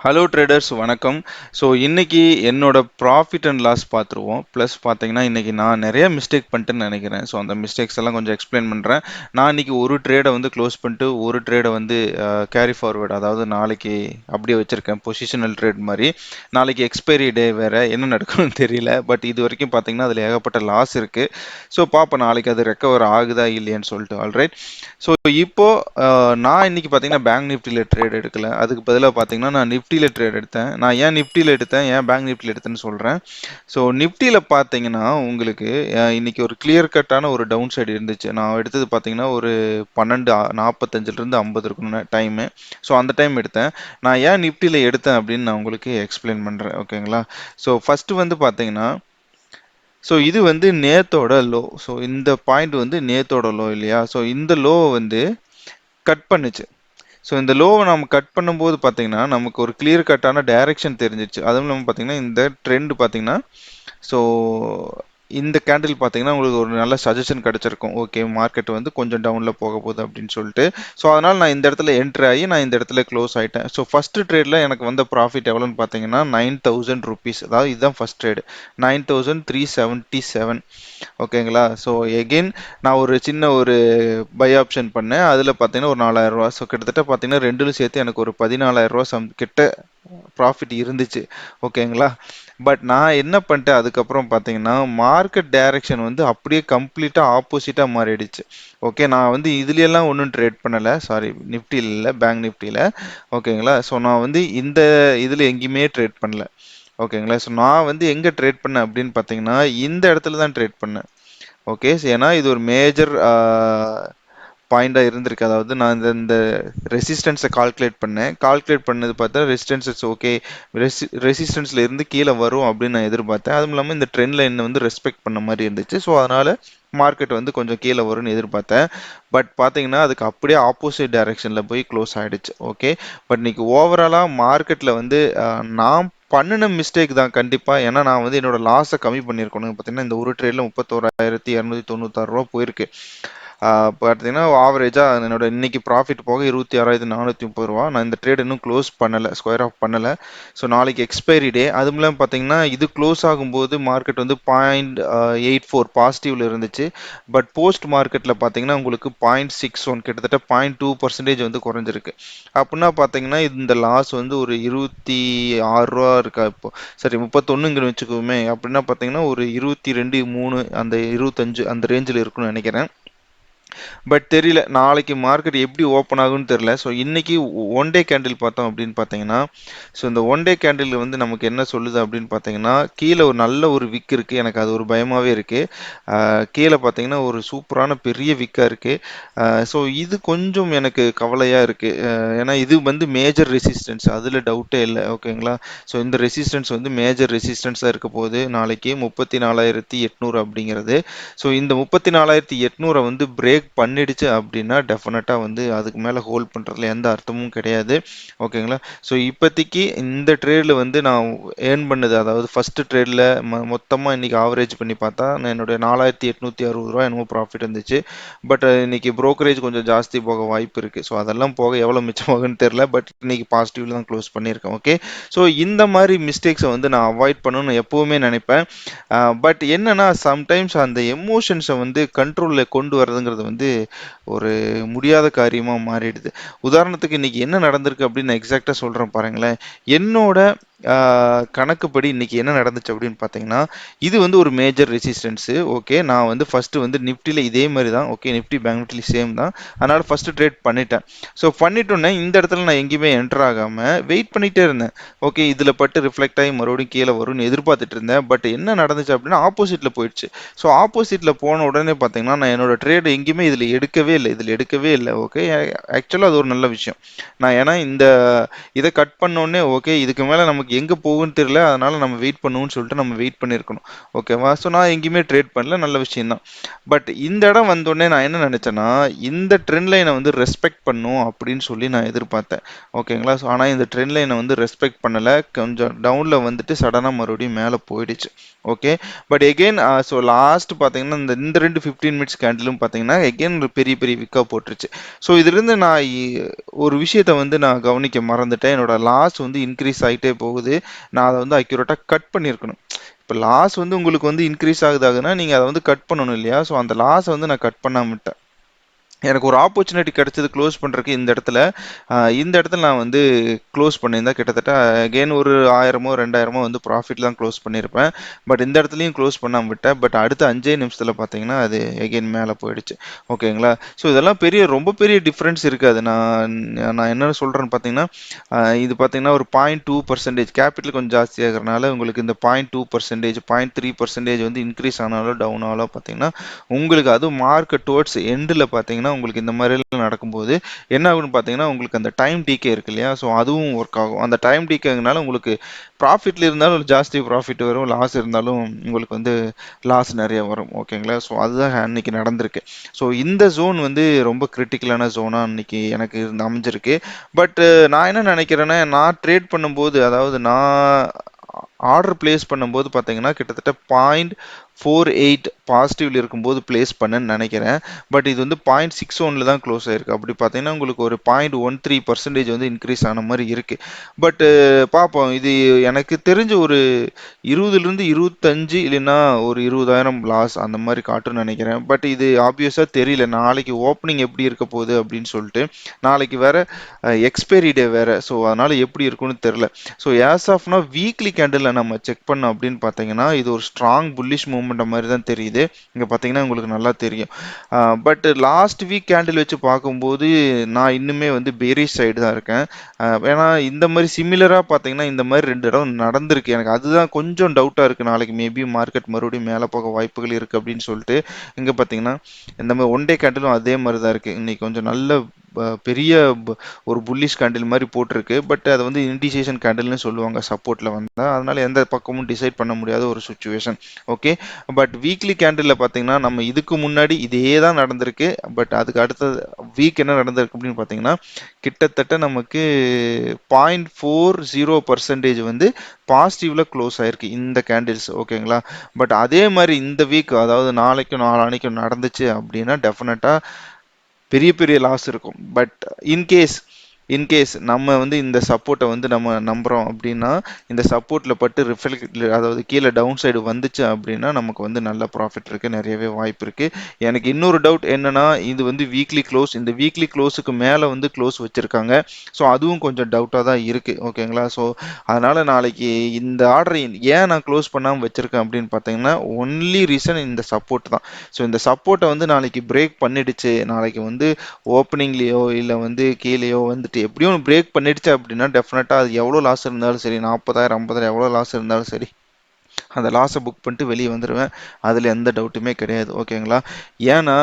Hello traders வணக்கம். So இன்னைக்கு என்னோட ப்ராஃபிட் அண்ட் லாஸ் பார்த்துருவோம். ப்ளஸ் பார்த்தீங்கன்னா இன்னைக்கு நான் நிறைய மிஸ்டேக் பண்ணிட்டேன்னு நினைக்கிறேன். ஸோ அந்த மிஸ்டேக்ஸ் எல்லாம் கொஞ்சம் எக்ஸ்பிளைன் பண்ணுறேன். நான் இன்னைக்கு ஒரு ட்ரேடை வந்து க்ளோஸ் பண்ணிட்டு ஒரு ட்ரேடை வந்து கேரி ஃபார்வர்டு, அதாவது நாளைக்கு அப்படியே வச்சிருக்கேன் பொசிஷனல் ட்ரேட் மாதிரி. நாளைக்கு எக்ஸ்பைரி டே வேற, என்ன நடக்கும்னு தெரியல. பட் இது வரைக்கும் பார்த்தீங்கன்னா அதில் ஏகப்பட்ட லாஸ் இருக்கு. ஸோ பார்ப்போம் நாளைக்கு அது ரெக்கவர் ஆகுதா இல்லையான்னு சொல்லிட்டு. ஆல்ரைட். ஸோ இப்போ நான் இன்னைக்கு பார்த்தீங்கன்னா பேங்க் நிஃப்டியில் ட்ரேட் எடுக்கல. அதுக்கு பதிலாக பார்த்தீங்கன்னா நான் நிஃப்டியில் ட்ரேட் எடுத்தேன். நான் ஏன் நிஃப்டியில் எடுத்தேன், ஏன் பேங்க் நிஃப்டியில் எடுத்தேன்னு சொல்கிறேன். ஸோ நிஃப்டியில் பார்த்தீங்கன்னா உங்களுக்கு இன்னைக்கு ஒரு கிளியர் கட்டான ஒரு டவுன் சைடு இருந்துச்சு. நான் எடுத்தது பார்த்தீங்கன்னா ஒரு 12:45 50 இருக்கணும் டைமு. ஸோ அந்த டைம் எடுத்தேன். நான் ஏன் நிஃப்டியில் எடுத்தேன் அப்படின்னு நான் உங்களுக்கு எக்ஸ்பிளைன் பண்ணுறேன். ஓகேங்களா. ஸோ ஃபர்ஸ்ட் வந்து பார்த்தீங்கன்னா, ஸோ இது வந்து நேத்தோட லோ. ஸோ இந்த பாயிண்ட் வந்து நேத்தோட லோ இல்லையா. ஸோ இந்த லோ வந்து கட் பண்ணுச்சு. ஸோ இந்த லோவை நம்ம கட் பண்ணும்போது பார்த்தீங்கன்னா நமக்கு ஒரு கிளியர் கட்டான டைரக்ஷன் தெரிஞ்சிச்சு. அதுவும் இல்லாமல் பார்த்தீங்கன்னா இந்த ட்ரெண்ட் பார்த்தீங்கன்னா, ஸோ இந்த கேண்டில் பார்த்தீங்கன்னா உங்களுக்கு ஒரு நல்ல சஜஷன் கிடைச்சிருக்கும். ஓகே, மார்க்கெட் வந்து கொஞ்சம் டவுனில் போக போகுது அப்படின்னு சொல்லிட்டு. ஸோ அதனால் நான் இந்த இடத்துல என்ட்ரு ஆகி நான் இந்த இடத்துல க்ளோஸ் ஆகிட்டேன். ஸோ ஃபர்ஸ்ட் ட்ரேடில் எனக்கு வந்த ப்ராஃபிட் எவ்வளோன்னு பார்த்தீங்கன்னா 9000 rupees. அதாவது இதுதான் ஃபர்ஸ்ட் ட்ரேடு 9377. ஓகேங்களா. ஸோ எகெயின் நான் ஒரு சின்ன ஒரு பை ஆப்ஷன் பண்ணேன். அதில் பார்த்தீங்கன்னா ஒரு 4000 ரூபா. ஸோ கிட்டத்தட்ட பார்த்தீங்கன்னா ரெண்டுலும் சேர்த்து எனக்கு ஒரு 14000 ரூபா கிட்ட ப்ராஃபிட் இருந்துச்சு. ஓகேங்களா. பட் நான் என்ன பண்ணிட்டேன் அதுக்கப்புறம் பார்த்தீங்கன்னா மார்க்கெட் டைரக்ஷன் வந்து அப்படியே கம்ப்ளீட்டாக ஆப்போசிட்டாக மாறிடுச்சு. ஓகே, நான் வந்து இதுலையெல்லாம் ஒன்றும் ட்ரேட் பண்ணலை. சாரி, நிஃப்டியில் இல்லை, பேங்க் நிஃப்டியில். ஓகேங்களா. ஸோ நான் வந்து இந்த இதில் எங்கேயுமே ட்ரேட் பண்ணல. ஓகேங்களா. ஸோ நான் வந்து எங்கே ட்ரேட் பண்ணேன் அப்படின்னு பார்த்தீங்கன்னா இந்த இடத்துல தான் ட்ரேட் பண்ணேன். ஓகே, ஏன்னா இது ஒரு மேஜர் பாயிண்டாக இருந்திருக்கு. அதாவது நான் இந்த ரெசிஸ்டன்ஸை கால்குலேட் பண்ணது பார்த்தா ரெசிஸ்டன்ஸஸ் ஓகே, ரெசிஸ்டன்ஸில் இருந்து கீழே வரும் அப்படின்னு நான் எதிர்பார்த்தேன். அதுவும் இல்லாமல் இந்த ட்ரெண்ட் லைனை வந்து ரெஸ்பெக்ட் பண்ண மாதிரி இருந்துச்சு. ஸோ அதனால் மார்க்கெட் வந்து கொஞ்சம் கீழே வரும்னு எதிர்பார்த்தேன். பட் பார்த்தீங்கன்னா அதுக்கு அப்படியே ஆப்போசிட் டைரக்ஷனில் போய் க்ளோஸ் ஆகிடுச்சு. ஓகே, பட் இன்னைக்கு ஓவராலாக மார்க்கெட்டில் வந்து நான் பண்ணின மிஸ்டேக் தான் கண்டிப்பாக. ஏன்னா நான் வந்து என்னோட லாஸை கம்மி பண்ணியிருக்கணும். பார்த்தீங்கன்னா இந்த ஒரு ட்ரேடில் 31,296 ரூபா போயிருக்கு. பார்த்தீங்கன்னா ஆவரேஜாக என்னோட இன்னைக்கு ப்ராஃபிட் போக 26,430 ரூபா. நான் இந்த ட்ரேட் இன்னும் க்ளோஸ் பண்ணலை, ஸ்கொயர் ஆஃப் பண்ணலை. ஸோ நாளைக்கு எக்ஸ்பைரி டே. அதுவும் இல்லாமல் பார்த்தீங்கன்னா இது க்ளோஸ் ஆகும்போது மார்க்கெட் வந்து 0.84 பாசிட்டிவ்ல இருந்துச்சு. பட் போஸ்ட் மார்க்கெட்டில் பார்த்தீங்கன்னா உங்களுக்கு 0.61, கிட்டத்தட்ட 0.2% வந்து குறைஞ்சிருக்கு. அப்படின்னா பார்த்தீங்கன்னா இந்த லாஸ் வந்து ஒரு 26 ரூபா இருக்கா இப்போ. சரி 31ங்கன்னு வச்சுக்கோமே. அப்படின்னா பார்த்தீங்கன்னா ஒரு 22 3 அந்த 25 அந்த ரேஞ்சில் இருக்குன்னு நினைக்கிறேன். பட் தெரியல நாளைக்கு மார்க்கெட் எப்படி ஓப்பன் ஆகும்னு தெரியல. ஸோ இன்னைக்கு ஒன் டே கேண்டில் பார்த்தோம் அப்படின்னு பார்த்தீங்கன்னா, ஸோ இந்த ஒன் டே கேண்டில் வந்து நமக்கு என்ன சொல்லுது அப்படின்னு பார்த்தீங்கன்னா, கீழே ஒரு நல்ல ஒரு விக் இருக்கு. எனக்கு அது ஒரு பயமாவே இருக்கு. கீழே பார்த்தீங்கன்னா ஒரு சூப்பரான பெரிய விக்கா இருக்கு. ஸோ இது கொஞ்சம் எனக்கு கவலையா இருக்கு. ஏன்னா இது வந்து மேஜர் ரெசிஸ்டன்ஸ், அதுல டவுட்டே இல்லை. ஓகேங்களா. ஸோ இந்த ரெசிஸ்டன்ஸ் வந்து மேஜர் ரெசிஸ்டன்ஸாக இருக்க போது நாளைக்கு 34,800 அப்படிங்கிறது. ஸோ இந்த 34,800 வந்து பிரேக் பண்ணிடுச்சு அப்படின்னா டெஃபினட்டாக வந்து அதுக்கு மேலே ஹோல்ட் பண்ணுறதுல எந்த அர்த்தமும் கிடையாது. ஓகேங்களா. ஸோ இப்போதைக்கு இந்த ட்ரேடில் வந்து நான் ஏர்ன் பண்ணது, அதாவது ஃபர்ஸ்ட் ட்ரேடில் மொத்தமாக இன்னைக்கு ஆவரேஜ் பண்ணி பார்த்தா நான் என்னுடைய 4,860 ரூபா என்னமோ ப்ராஃபிட் இருந்துச்சு. பட் இன்னைக்கு ப்ரோக்கரேஜ் கொஞ்சம் ஜாஸ்தி போக வாய்ப்பு இருக்குது. ஸோ அதெல்லாம் போக எவ்வளோ மிச்சமாகுன்னு தெரில. பட் இன்னைக்கு பாசிட்டிவ்ல தான் க்ளோஸ் பண்ணியிருக்கேன். ஓகே. ஸோ இந்த மாதிரி மிஸ்டேக்ஸை வந்து நான் அவாய்ட் பண்ணணும்னு எப்போவுமே நினைப்பேன். பட் என்னன்னா சம்டைம்ஸ் அந்த எமோஷன்ஸை வந்து கண்ட்ரோலில் கொண்டு வர்றதுங்கிறது வந்து ஒரு முடியாத காரியமாக மாறிடுது. உதாரணத்துக்கு இன்னைக்கு என்ன நடந்திருக்கு அப்படின்னு நான் எக்ஸாக்டாக சொல்கிறேன் பாருங்களேன். என்னோட கணக்குப்படி இன்னைக்கு என்ன நடந்துச்சு அப்படின்னு பார்த்தீங்கன்னா, இது வந்து ஒரு மேஜர் ரெசிஸ்டன்ஸு. ஓகே, நான் வந்து ஃபர்ஸ்ட் வந்து நிஃப்டியில் இதே மாதிரி தான். Okay, Nifty bank Nifty same தான். அதனால ஃபர்ஸ்ட் ட்ரேட் பண்ணிட்டேன். ஸோ பண்ணிட்டோன்னே இந்த இடத்துல நான் எங்கேயுமே என்டர் ஆகாமல் வெயிட் பண்ணிட்டே இருந்தேன். ஓகே, இதில் பட்டு ரிஃப்ளெக்ட் ஆகி மறுபடியும் கீழே வரும்னு எதிர்பார்த்துட்டு இருந்தேன். பட் என்ன நடந்துச்சு அப்படின்னா ஆப்போசிட்டில் போயிடுச்சு. ஸோ ஆப்போசிட்டில் போன உடனே பார்த்தீங்கன்னா நான் என்னோட ட்ரேடு எங்கேயுமே இதில் எடுக்கவே இல்லை. ஓகே, ஆக்சுவலாக அது ஒரு நல்ல விஷயம். நான் ஏன்னா இதை கட் பண்ணோடனே ஓகே இதுக்கு மேலே நமக்கு நமக்கு எங்கே போகும்னு தெரியல, அதனால நம்ம வெயிட் பண்ணுவோம்னு சொல்லிட்டு நம்ம வெயிட் பண்ணியிருக்கணும். ஓகேவா? ஸோ நான் எங்கேயுமே ட்ரேட் பண்ணல, நல்ல விஷயம் தான். பட் இந்த இடம் வந்தோடனே நான் என்ன நினச்சேன்னா, இந்த ட்ரெண்ட் லைனை வந்து ரெஸ்பெக்ட் பண்ணும் அப்படின்னு சொல்லி நான் எதிர்பார்த்தேன். ஓகேங்களா? ஸோ ஆனால் இந்த ட்ரெண்ட் லைனை வந்து ரெஸ்பெக்ட் பண்ணலை, கொஞ்சம் டவுனில் வந்துட்டு சடனாக மறுபடியும் மேலே போயிடுச்சு. Okay, but again so last பார்த்தீங்கன்னா இந்த ரெண்டு 15 மினிட்ஸ் கேண்டிலும் பார்த்தீங்கன்னா எகெயின் பெரிய பெரிய விக்கா போட்டுருச்சு. ஸோ இதுலேருந்து நான் ஒரு விஷயத்தை வந்து நான் கவனிக்க மறந்துட்டேன். என்னோட லாஸ் வந்து இன்க்ரீஸ் ஆகிட்டே போகுது. நான் அதை வந்து அக்யூரேட்டாக கட் பண்ணியிருக்கணும். இப்போ லாஸ் வந்து உங்களுக்கு வந்து இன்க்ரீஸ் ஆகுதுன்னா நீங்கள் அதை வந்து கட் பண்ணணும் இல்லையா? ஸோ அந்த லாஸை வந்து நான் கட் பண்ணாம விட்டேன். எனக்கு ஒரு ஆப்பர்ச்சுனிட்டி கிடைச்சது க்ளோஸ் பண்ணுறதுக்கு இந்த இடத்துல. இந்த இடத்துல நான் வந்து க்ளோஸ் பண்ணியிருந்தேன் கிட்டத்தட்ட அகெயின் ஒரு 1000மோ 2000மோ வந்து ப்ராஃபிட் தான் க்ளோஸ் பண்ணியிருப்பேன். பட் இந்த இடத்துலையும் க்ளோஸ் பண்ணாமல் விட்டேன். பட் அடுத்த 5 நிமிஷத்தில் பார்த்தீங்கன்னா அது எகெயின் மேலே போயிடுச்சு. ஓகேங்களா? ஸோ இதெல்லாம் ரொம்ப பெரிய டிஃப்ரென்ஸ் இருக்காது. நான் நான் என்ன சொல்கிறேன்னு பார்த்தீங்கன்னா, இது பார்த்தீங்கன்னா ஒரு 0.2% கேபிட்டல் கொஞ்சம் ஜாஸ்தியாகிறனால உங்களுக்கு இந்த 0.2%, 0.3% வந்து இன்க்ரீஸ் ஆனாலும் டவுன் ஆனாலும் பார்த்தீங்கன்னா உங்களுக்கு அதுவும் மார்க்கெட் டுவர்ட்ஸ் எண்டில் பார்த்தீங்கன்னா உங்களுக்கு இந்த மாதிரிலாம் நடக்கும்போது என்ன ஆகுன்னு பார்த்தீங்கன்னா உங்களுக்கு அந்த டைம் டீக்கே இருக்கு இல்லையா? ஸோ அதுவும் ஒர்க் ஆகும். அந்த டைம் டீக்கேங்கனால உங்களுக்கு ப்ராஃபிட்ல இருந்தாலும் ஜாஸ்தி ப்ராஃபிட் வரும், லாஸ் இருந்தாலும் உங்களுக்கு வந்து லாஸ் நிறைய வரும். ஓகேங்களா? ஸோ அதுதான் அன்னைக்கு நடந்திருக்கு. ஸோ இந்த ஜோன் வந்து ரொம்ப கிரிட்டிக்கலான ஜோனாக அன்னைக்கு எனக்கு அமைஞ்சிருக்கு. பட் நான் என்ன நினைக்கிறேன்னா, நான் ட்ரேட் பண்ணும்போது, அதாவது நான் ஆர்டர் பிளேஸ் பண்ணும்போது பார்த்தீங்கன்னா கிட்டத்தட்ட 0.48 பாசிட்டிவ்ல இருக்கும்போது பிளேஸ் பண்ணேன்னு நினைக்கிறேன். பட் இது வந்து 0.61 தான் க்ளோஸ் ஆயிருக்கு. அப்படி பார்த்தீங்கன்னா உங்களுக்கு ஒரு 0.13% வந்து இன்க்ரீஸ் ஆன மாதிரி இருக்கு. பட் பார்ப்போம். இது எனக்கு தெரிஞ்ச ஒரு 20லிருந்து 25 இல்லைன்னா ஒரு 20,000 லாஸ் அந்த மாதிரி காட்டுன்னு நினைக்கிறேன். பட் இது ஆப்வியஸாக தெரியல. நாளைக்கு ஓப்பனிங் எப்படி இருக்க போகுது அப்படின்னு சொல்லிட்டு. நாளைக்கு வேற எக்ஸ்பைரி டே வேற. ஸோ அதனால எப்படி இருக்குன்னு தெரியல. ஸோ ஆஸ் ஆஃப்னா வீக்லி கேண்டில் நம்ம செக் பண்ணோம் அப்படின்னு பார்த்தீங்கன்னா இது ஒரு ஸ்ட்ராங் புல்லிஷ் மூவ்மெண்ட் மாதிரி தான் தெரியுது. இங்கே பார்த்தீங்கன்னா உங்களுக்கு நல்லா தெரியும். பட் லாஸ்ட் வீக் கேண்டில் வச்சு பார்க்கும்போது நான் இன்னுமே வந்து பேரிஷ் சைடு தான் இருக்கேன். ஏன்னா இந்த மாதிரி சிமிலராக பார்த்தீங்கன்னா இந்த மாதிரி 2 இடம் நடந்திருக்கு. எனக்கு அதுதான் கொஞ்சம் டவுட்டாக இருக்குது. நாளைக்கு மேபி மார்க்கெட் மறுபடியும் மேலே போக வாய்ப்புகள் இருக்குது அப்படின்னு சொல்லிட்டு. இங்கே பார்த்தீங்கன்னா இந்த மாதிரி ஒன் டே கேண்டிலும் அதே மாதிரி தான் இருக்குது. இன்னைக்கு கொஞ்சம் நல்ல பெரிய ஒரு புல்லிஷ் கேண்டில் மாதிரி போட்டிருக்கு. பட் அது வந்து இண்டிசேஷன் கேண்டில்னு சொல்லுவாங்க சப்போர்ட்ல வந்தா. அதனால எந்த பக்கமும் டிசைட் பண்ண முடியாத ஒரு சுச்சுவேஷன். ஓகே, பட் வீக்லி கேண்டில்ல பார்த்தீங்கன்னா நம்ம இதுக்கு முன்னாடி இதே தான் நடந்திருக்கு. பட் அதுக்கு அடுத்த வீக் என்ன நடந்திருக்கு அப்படின்னு பார்த்தீங்கன்னா கிட்டத்தட்ட நமக்கு 0.40% வந்து பாசிட்டிவ்ல க்ளோஸ் ஆயிருக்கு இந்த கேண்டில்ஸ். ஓகேங்களா? பட் அதே மாதிரி இந்த வீக், அதாவது நாளைக்கும் நாளானைக்கும் நடந்துச்சு அப்படின்னா டெஃபினட்டா பெரிய பெரிய லாஸ் இருக்கும். பட் இன்கேஸ் இன்கேஸ் நம்ம வந்து இந்த சப்போர்ட்டை வந்து நம்ம நம்புறோம் அப்படின்னா இந்த சப்போர்ட்ல பட்டு ரிஃப்ளெக்ட், அதாவது கீழே டவுன் சைடு வந்துச்சு அப்படின்னா நமக்கு வந்து நல்ல ப்ராஃபிட் இருக்கு, நிறையவே வாய்ப்பு இருக்கு. எனக்கு இன்னொரு டவுட் என்னன்னா, இது வந்து வீக்லி க்ளோஸ், இந்த வீக்லி க்ளோஸுக்கு மேலே வந்து க்ளோஸ் வச்சிருக்காங்க. ஸோ அதுவும் கொஞ்சம் டவுட்டாக தான் இருக்கு. ஓகேங்களா? ஸோ அதனால நாளைக்கு இந்த ஆர்டர் ஏன் நான் க்ளோஸ் பண்ணாமல் வச்சிருக்கேன் அப்படின்னு பார்த்தீங்கன்னா ஒன்லி ரீசன் இந்த சப்போர்ட் தான். ஸோ இந்த சப்போர்ட்டை வந்து நாளைக்கு பிரேக் பண்ணிடுச்சு, நாளைக்கு வந்து ஓப்பனிங்லேயோ இல்லை வந்து கீழேயோ வந்துட்டு எப்படியும் பிரேக் பண்ணிடுச்சு அப்படின்னா டெஃபினட்டாக அது எவ்வளோ லாஸ் இருந்தாலும் சரி, 40,000 50,000 எவ்வளோ லாஸ் இருந்தாலும் சரி, அந்த லாஸை புக் பண்ணிட்டு வெளியே வந்துடுவேன். அதில் எந்த டவுட்டுமே கிடையாது. ஓகேங்களா? ஏன்னா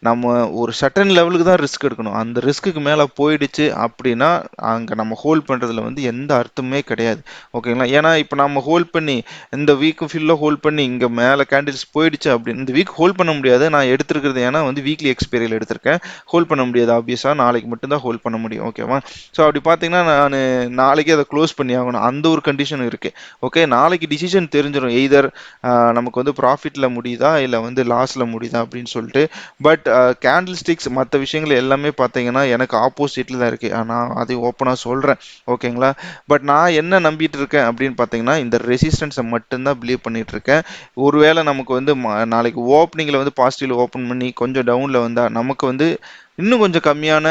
நம்ம ஒரு சர்டன் லெவலுக்கு தான் ரிஸ்க் எடுக்கணும். அந்த ரிஸ்க்குக்கு மேலே போயிடுச்சு அப்படின்னா அங்கே நம்ம ஹோல்ட் பண்ணுறதுல வந்து எந்த அர்த்தமே கிடையாது. ஓகேங்களா? ஏன்னா இப்போ நம்ம ஹோல்ட் பண்ணி இந்த வீக்கு ஃபுல்லாக ஹோல்ட் பண்ணி இங்கே மேலே கேண்டில்ஸ் போயிடுச்சு அப்படின்னு இந்த வீக் ஹோல்ட் பண்ண முடியாது. நான் எடுத்துருக்கிறது ஏன்னா வந்து வீக்லி எக்ஸ்பைரியில் எடுத்திருக்கேன். ஹோல்ட் பண்ண முடியாது ஆப்வியஸாக, நாளைக்கு மட்டும்தான் ஹோல்ட் பண்ண முடியும். ஓகேவா? ஸோ அப்படி பார்த்தீங்கன்னா நான் நாளைக்கே அதை க்ளோஸ் பண்ணி ஆகணும், அந்த ஒரு கண்டிஷன் இருக்குது. ஓகே, நாளைக்கு டிசிஷன் தெரிஞ்சிடும் எய்தர் நமக்கு வந்து ப்ராஃபிட்டில் முடியுதா இல்லை வந்து லாஸில் முடியுதா அப்படின்னு சொல்லிட்டு. பட் கேண்டில் ஸ்டிக்ஸ் மற்ற விஷயங்கள் எல்லாமே பார்த்தீங்கன்னா எனக்கு ஆப்போசிட்டில் தான் இருக்குது. நான் அதை ஓப்பனாக சொல்கிறேன். ஓகேங்களா? பட் நான் என்ன நம்பிட்டு இருக்கேன் அப்படின்னு பார்த்தீங்கன்னா இந்த ரெசிஸ்டன்ஸை மட்டும்தான் பிலீவ் பண்ணிட்டு இருக்கேன். ஒருவேளை நமக்கு வந்து நாளைக்கு ஓப்பனிங்கில் வந்து பாசிட்டிவ்ல ஓப்பன் பண்ணி கொஞ்சம் டவுனில் வந்தால் நமக்கு வந்து இன்னும் கொஞ்சம் கம்மியான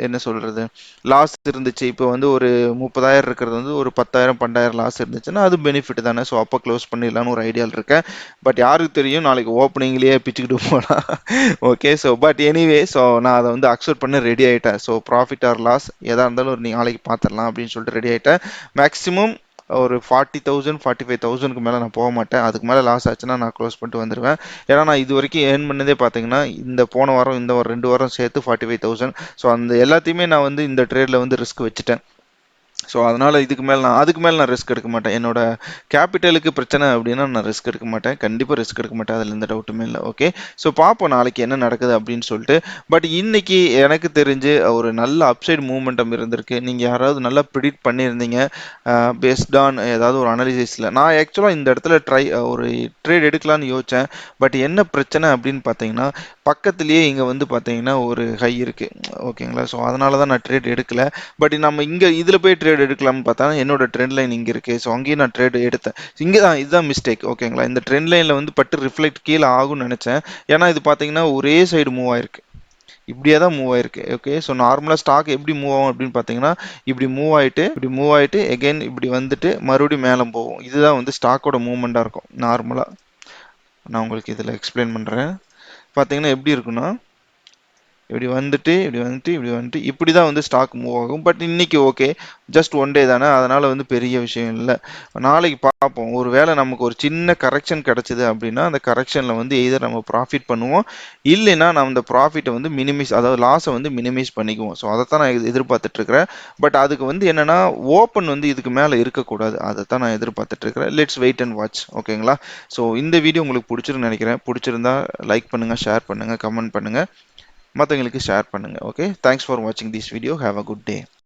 என்ன சொல்கிறது லாஸ் இருந்துச்சு. இப்போ வந்து ஒரு 30,000 இருக்கிறது வந்து ஒரு 10,000 12,000 லாஸ் இருந்துச்சுன்னா அது பெனிஃபிட் தானே. ஸோ அப்போ க்ளோஸ் பண்ணிடலான்னு ஒரு ஐடியாவில் இருக்கேன். பட் யாருக்கு தெரியும், நாளைக்கு ஓப்பனிங்லேயே பிச்சுக்கிட்டு போகலாம். Okay, so but anyway, so நான் அதை வந்து அக்செப்ட் பண்ண ரெடி ஆகிட்டேன். ஸோ ப்ராஃபிட் ஆர் லாஸ் எதாக இருந்தாலும் ஒரு நாளைக்கு பார்த்துடலாம் அப்படின்னு சொல்லிட்டு ரெடி ஆகிட்டேன். மேக்ஸிமம் ஒரு 40,000 45,000க்கு மேலே நான் போக மாட்டேன். அதுக்கு மேலே லாஸ் ஆச்சுன்னா நான் க்ளோஸ் பண்ணிட்டு வந்துடுவேன். ஏன்னா நான் இது வரைக்கும் ஏர்ன் பண்ணதே பார்த்தீங்கன்னா இந்த போன வாரம் இந்த ஒரு 2 வாரம் சேர்த்து 45,000. ஸோ அந்த எல்லாத்தையுமே நான் வந்து இந்த ட்ரேடில் வந்து ரிஸ்க் வச்சுட்டேன். ஸோ அதனால அதுக்கு மேலே நான் ரிஸ்க் எடுக்க மாட்டேன். என்னோட கேபிட்டலுக்கு பிரச்சனை அப்படின்னா நான் ரிஸ்க் எடுக்க மாட்டேன். கண்டிப்பாக ரிஸ்க் எடுக்க மாட்டேன். அதில் எந்த டவுட்டுமே இல்லை. ஓகே. ஸோ பார்ப்போம் நாளைக்கு என்ன நடக்குது அப்படின்னு சொல்லிட்டு. பட் இன்னைக்கு எனக்கு தெரிஞ்சு ஒரு நல்ல அப்சைட் மூமெண்டம் இருந்திருக்கு. நீங்கள் யாராவது நல்லா ப்ரிடிக்ட் பண்ணியிருந்தீங்க பேஸ்ட் ஆன் ஏதாவது ஒரு அனாலிசிஸில். நான் ஆக்சுவலாக இந்த இடத்துல ஒரு ட்ரேட் எடுக்கலான்னு யோசித்தேன். பட் என்ன பிரச்சனை அப்படின்னு பார்த்தீங்கன்னா, பக்கத்துலேயே இங்கே வந்து பார்த்தீங்கன்னா ஒரு ஹை இருக்குது. ஓகேங்களா. ஸோ அதனால தான் நான் ட்ரேட் எடுக்கல. பட் நம்ம இங்கே இதில் போய் ட்ரேட் எடுக்கலாம்னு பார்த்தா என்னோட ட்ரெண்ட் லைன் இங்கே இருக்குது. ஸோ அங்கேயும் நான் ட்ரேட் எடுத்தேன். இங்கே தான் இதுதான் மிஸ்டேக். ஓகேங்களா. இந்த ட்ரெண்ட் லைனில் வந்து பட்டு ரிஃப்ளெக்ட் கீழே ஆகும்னு நினச்சேன். ஏன்னா இது பார்த்தீங்கன்னா ஒரே சைடு மூவ் ஆயிருக்கு. இப்படியே தான் மூவ் ஆயிருக்கு. ஓகே. ஸோ நார்மலாக ஸ்டாக் எப்படி மூவ் ஆகும் அப்படின்னு பார்த்தீங்கன்னா, இப்படி மூவ் ஆயிட்டு எகைன் இப்படி வந்துட்டு மறுபடியும் மேலே போகும். இதுதான் வந்து ஸ்டாக்கோட மூவ்மெண்ட்டாக இருக்கும் நார்மலாக. நான் உங்களுக்கு இதில் எக்ஸ்பிளைன் பண்ணுறேன். பார்த்தீங்கன்னா எப்படி இருக்குன்னா, இப்படி வந்துட்டு இப்படி தான் வந்து ஸ்டாக் மூவ் ஆகும். பட் இன்னைக்கு ஓகே, ஜஸ்ட் ஒன் டே தானே, அதனால வந்து பெரிய விஷயம் இல்லை. நாளைக்கு பார்ப்போம். ஒரு வேளை நமக்கு ஒரு சின்ன கரெக்ஷன் கிடைச்சது அப்படின்னா அந்த கரெக்ஷனில் வந்து எய்தர் நம்ம ப்ராஃபிட் பண்ணுவோம், இல்லைன்னா நம்ம அந்த ப்ராஃபிட்டை வந்து அதாவது லாஸை வந்து மினிமைஸ் பண்ணிக்குவோம். ஸோ அதைத்தான் நான் எதிர்பார்த்துட்டு இருக்கிறேன். பட் அதுக்கு வந்து என்னன்னா ஓப்பன் வந்து இதுக்கு மேலே இருக்கக்கூடாது. அதைத்தான் நான் எதிர்பார்த்துட்டு இருக்கிறேன். Let's wait and watch. ஓகேங்களா. ஸோ இந்த வீடியோ உங்களுக்கு பிடிச்சிருன்னு நினைக்கிறேன். பிடிச்சிருந்தா லைக் பண்ணுங்க, ஷேர் பண்ணுங்க, கமெண்ட் பண்ணுங்க, மற்றவங்களுக்கு ஷேர் பண்ணுங்க. ஓகே. தேங்க்ஸ் ஃபார் வாட்சிங் this video. Have a good day.